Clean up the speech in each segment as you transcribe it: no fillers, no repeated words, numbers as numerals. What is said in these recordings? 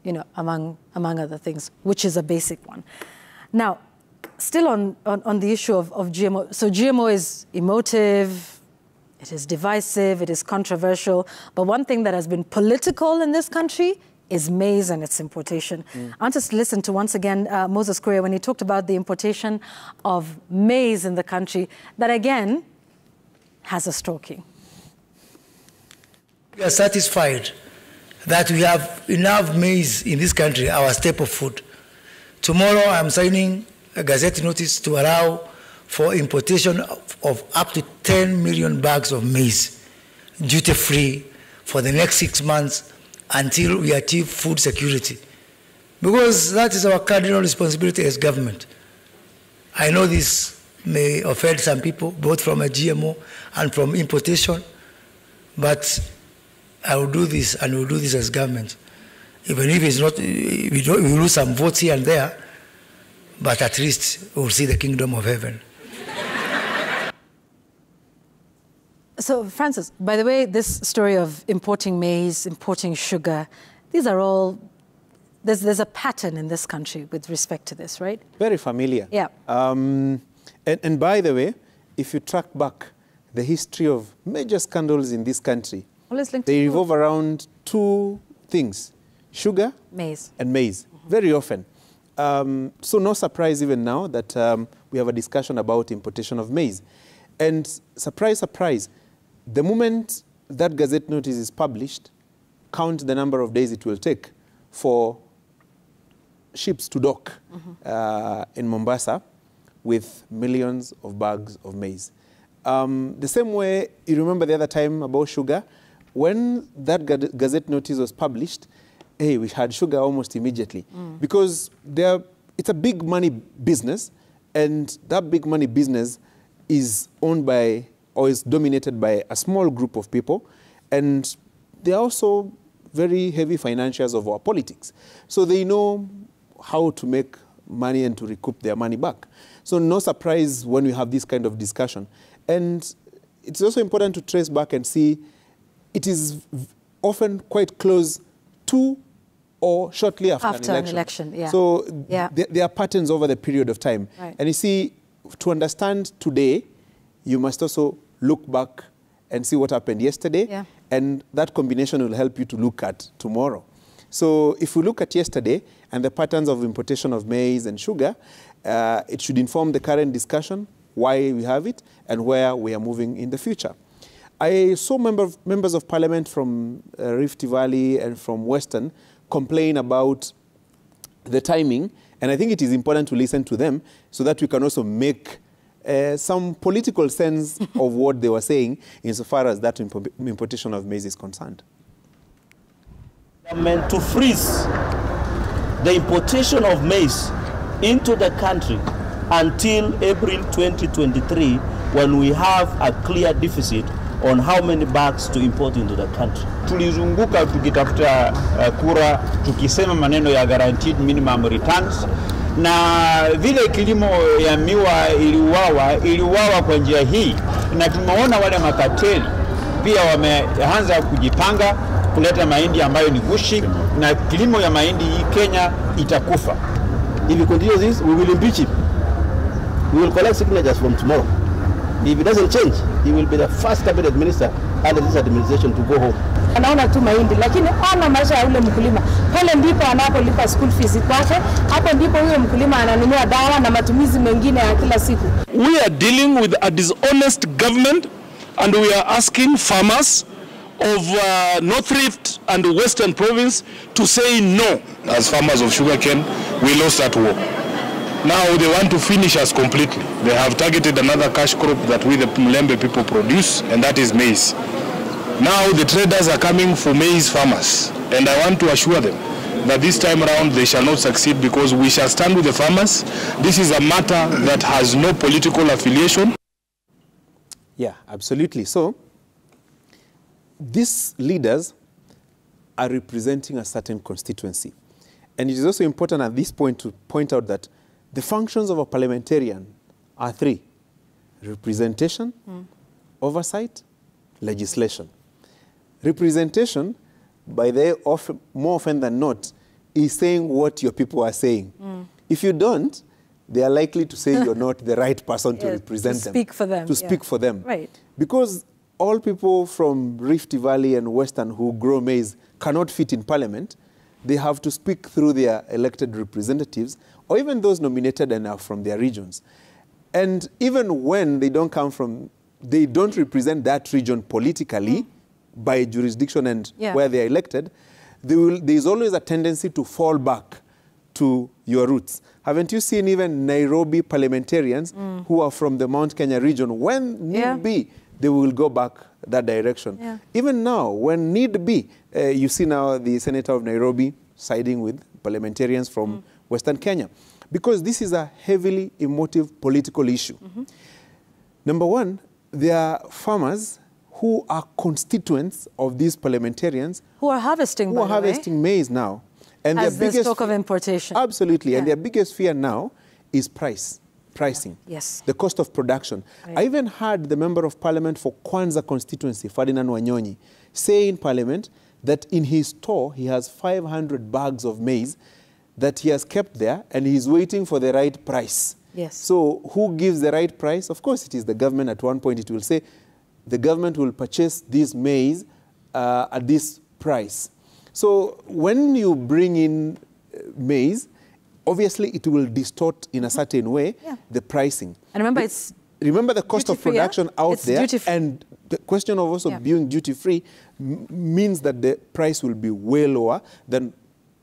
you know, among other things, which is a basic one. Now, still on the issue of GMO. So GMO is emotive, it is divisive, it is controversial. But one thing that has been political in this country is maize and its importation. I want us to listen to, once again, Moses Kuria when he talked about the importation of maize in the country, that again has us talking. We are satisfied that we have enough maize in this country, our staple food. Tomorrow I'm signing a gazette notice to allow for importation of up to 10 million bags of maize, duty-free, for the next 6 months until we achieve food security. Because that is our cardinal responsibility as government. I know this may offend some people, both from a GMO and from importation, but I will do this, and we'll do this as government. Even if it's not, we lose some votes here and there, but at least we'll see the kingdom of heaven. So, Francis, by the way, this story of importing maize, importing sugar, these are all, there's a pattern in this country with respect to this, right? Very familiar. Yeah. And by the way, if you track back the history of major scandals in this country, they revolve around two things: sugar, maize, and maize, very often. So no surprise even now that we have a discussion about importation of maize. And surprise, surprise, the moment that gazette notice is published, count the number of days it will take for ships to dock in Mombasa with millions of bags of maize. The same way, you remember the other time about sugar, when that gazette notice was published, hey, we had sugar almost immediately because it's a big money business, and that big money business is owned by, or is dominated by, a small group of people, and they're also very heavy financiers of our politics. So they know how to make money and to recoup their money back. So no surprise when we have this kind of discussion. And it's also important to trace back and see it is often quite close to or shortly after an election. Yeah. So there are patterns over the period of time. Right. And you see, to understand today, you must also look back and see what happened yesterday, and that combination will help you to look at tomorrow. So if we look at yesterday and the patterns of importation of maize and sugar, it should inform the current discussion, why we have it, and where we are moving in the future. I saw members of parliament from Rift Valley and from Western complain about the timing, and I think it is important to listen to them so that we can also make some political sense of what they were saying insofar as that importation of maize is concerned. Government to freeze the importation of maize into the country until April 2023, when we have a clear deficit on how many bags to import into the country. Tulizunguka tukitafuta kura tukisema maneno ya guaranteed minimum returns, na vile kilimo ya miwa iliuawa kwa njia hii, na tumeona wale makateli pia wameanza kujipanga kuleta mahindi ambayo ni gushi, na kilimo ya mahindi Kenya itakufa. If we continue this, we will impeach him. We will collect signatures from tomorrow. If it doesn't change, he will be the first cabinet minister under this administration to go home. Anaona tu mahindi, lakini ana maisha ya yule mkulima. Pale ndipo anapolipa school fees kwake, hapo ndipo huyo mkulima ananunua dawa na matumizi mengine ya kila siku. We are dealing with a dishonest government, and we are asking farmers of North Rift and Western Province to say no. As farmers of sugarcane, we lost that war. Now they want to finish us completely. They have targeted another cash crop that we the Mlembe people produce, and that is maize. Now the traders are coming for maize farmers, and I want to assure them that this time around they shall not succeed, because we shall stand with the farmers. This is a matter that has no political affiliation. Yeah, absolutely. So these leaders are representing a certain constituency. And it is also important at this point to point out that the functions of a parliamentarian are three: representation, oversight, legislation. Representation, by more often than not, is saying what your people are saying. If you don't, they are likely to say you're not the right person to represent them. To speak for them. To speak for them. Right. Because all people from Rift Valley and Western who grow maize cannot fit in parliament. They have to speak through their elected representatives, or even those nominated and are from their regions. And even when they don't come from, they don't represent that region politically by jurisdiction and where they are elected, there's always a tendency to fall back to your roots. Haven't you seen even Nairobi parliamentarians who are from the Mount Kenya region, when need be, they will go back that direction. Yeah. Even now, when need be, you see now the senator of Nairobi siding with parliamentarians from Western Kenya, because this is a heavily emotive political issue. Number one, there are farmers who are constituents of these parliamentarians who are harvesting, who are harvesting maize now. And as their there's talk of importation. Absolutely. And their biggest fear now is pricing. Yes. The cost of production. Right. I even heard the member of parliament for Kwanza constituency, Ferdinand Wanyonyi, say in parliament that in his store he has 500 bags of maize that he has kept there and he's waiting for the right price. Yes. So who gives the right price? Of course, it is the government. At one point it will say the government will purchase this maize at this price. So when you bring in maize, obviously it will distort in a certain way the pricing. And remember, it's remember the cost of production out there, and the question of also being duty-free means that the price will be way lower than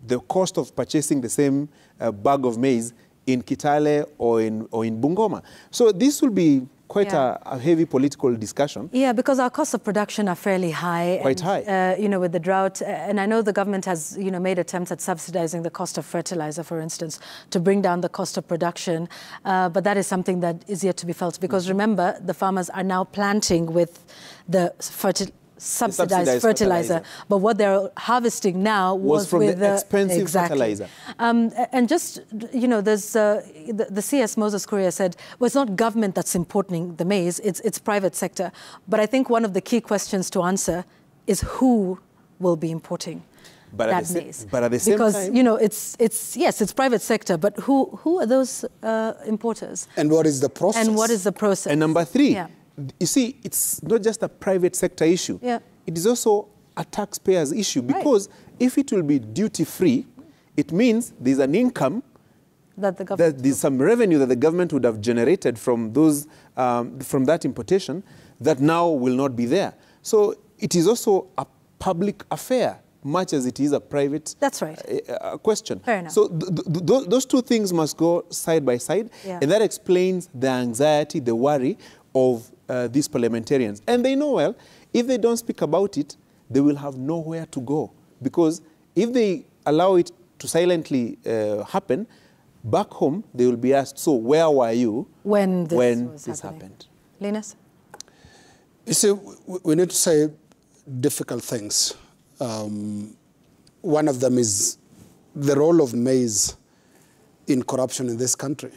the cost of purchasing the same bag of maize in Kitale or in Bungoma. So this will be quite a heavy political discussion. Yeah, because our costs of production are fairly high. Quite high. You know, with the drought. And I know the government has, you know, made attempts at subsidizing the cost of fertilizer, for instance, to bring down the cost of production. But that is something that is yet to be felt. Because remember, the farmers are now planting with the subsidized fertilizer. But what they're harvesting now was from with the expensive fertilizer. And just, you know, there's the CS Moses Kuria said, well, it's not government that's importing the maize, it's private sector. But I think one of the key questions to answer is who will be importing that maize. But at the same time, because, you know, it's private sector, but who are those importers? And what is the process? And what is the process? And number three, you see, it's not just a private sector issue. Yeah. It is also a taxpayer's issue, because if it will be duty-free, it means there's an income, that the government that there's some revenue that the government would have generated from those from that importation that now will not be there. So it is also a public affair, much as it is a private question. Fair enough. So those two things must go side by side, and that explains the anxiety, the worry of these parliamentarians. And they know, well, if they don't speak about it, they will have nowhere to go. Because if they allow it to silently happen, back home, they will be asked, so where were you when this happened? Linus? You see, we need to say difficult things. One of them is the role of maize in corruption in this country.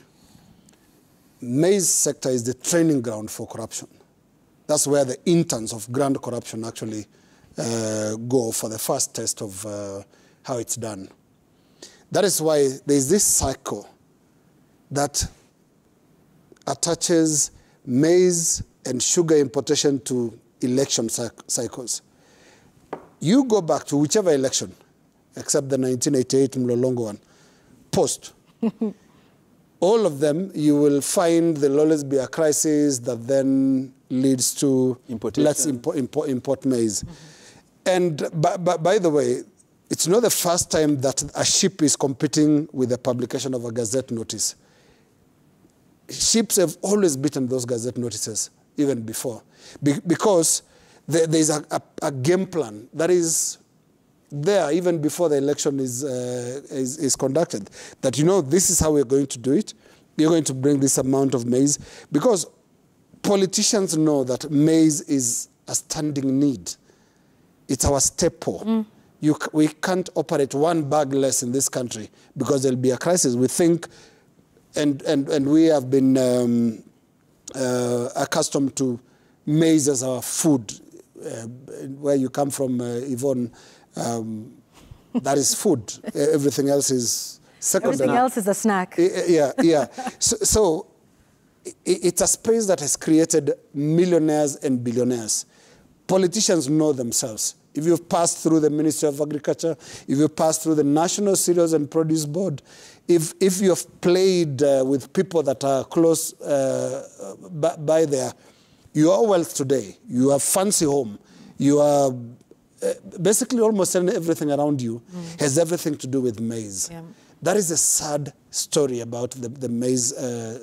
Maize sector is the training ground for corruption. That's where the interns of grand corruption actually go for the first test of how it's done. That is why there's this cycle that attaches maize and sugar importation to election cycles. You go back to whichever election, except the 1988 Mlolongo one, post. All of them, you will find there'll always be a crisis that then leads to let's import maize. And by the way, it's not the first time that a ship is competing with the publication of a Gazette notice. Ships have always beaten those Gazette notices, even before, because there's a game plan that is there even before the election is conducted, that, you know, this is how we're going to do it. You're going to bring this amount of maize, because politicians know that maize is a standing need. It's our staple. We can't operate one bag less in this country because there'll be a crisis. We think, and we have been accustomed to maize as our food. Where you come from, Yvonne, That is food. Everything else is secondary. Everything else is a snack. Yeah. So it's a space that has created millionaires and billionaires. Politicians know themselves. If you've passed through the Ministry of Agriculture, if you've passed through the National Cereals and Produce Board, if you've played with people that are close by there, your wealth today, your fancy home, you are basically almost everything around you has everything to do with maize. Yeah. That is a sad story about the maize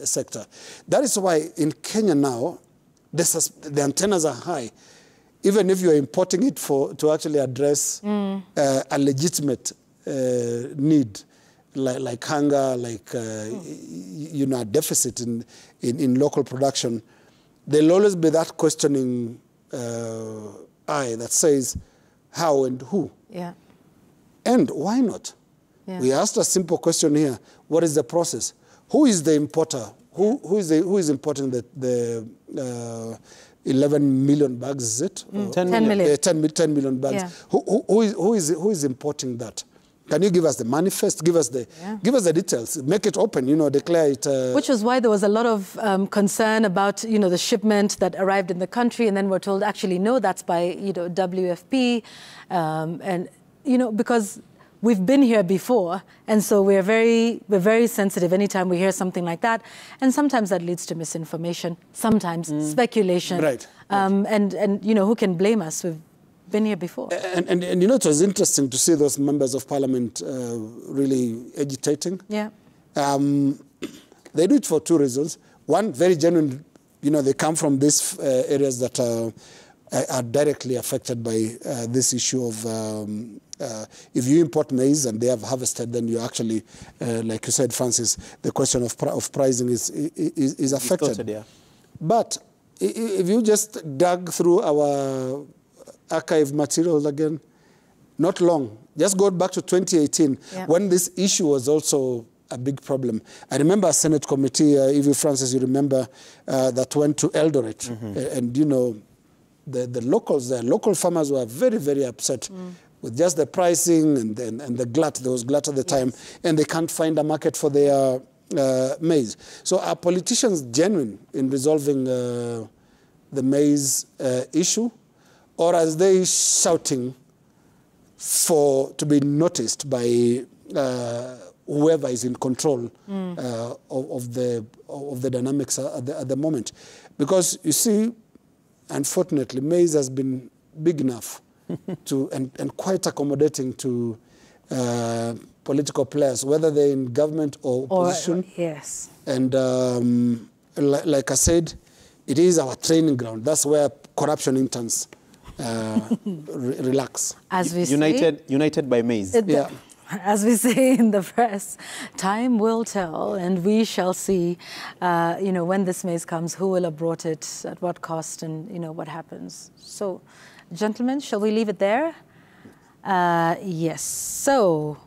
sector. That is why in Kenya now, the antennas are high. Even if you're importing it to actually address a legitimate need, like hunger, like a deficit in local production, there'll always be that questioning eye that says how and who. Yeah. And why not? Yeah. We asked a simple question here. What is the process? Who is the importer? Who is importing the 11 million bags, is it? 10 million. 10 million bags. Yeah. Who is importing that? Can you give us the manifest? Give us the details. Make it open. Declare it. Which was why there was a lot of concern about the shipment that arrived in the country, and then we're told actually no, that's by WFP, and because we've been here before, and so we're very sensitive anytime we hear something like that, and sometimes that leads to misinformation, sometimes speculation, right. And who can blame us? We've been here before. And it was interesting to see those members of parliament really agitating. Yeah. They do it for two reasons. One, very genuine. They come from these areas that are directly affected by this issue of. If you import maize and they have harvested, then you actually, like you said, Francis, the question of pricing is affected. Distorted, yeah. But if you just dug through our archive materials again, not long, just go back to 2018, when this issue was also a big problem. I remember a Senate committee, if you, Francis, you remember, that went to Eldoret, and the locals there, local farmers were very, very upset with just the pricing and the glut. There was glut at the time, and they can't find a market for their maize. So are politicians genuine in resolving the maize issue, or are they shouting to be noticed by whoever is in control of the dynamics at the moment? Because you see, unfortunately, maize has been big enough and quite accommodating to political players, whether they're in government or opposition. Yes. And like I said, it is our training ground. That's where corruption interns relax. As we united by maize. As we say in the press, time will tell, and we shall see, when this maize comes, who will have brought it, at what cost, and, what happens. So, gentlemen, shall we leave it there? Yes. So,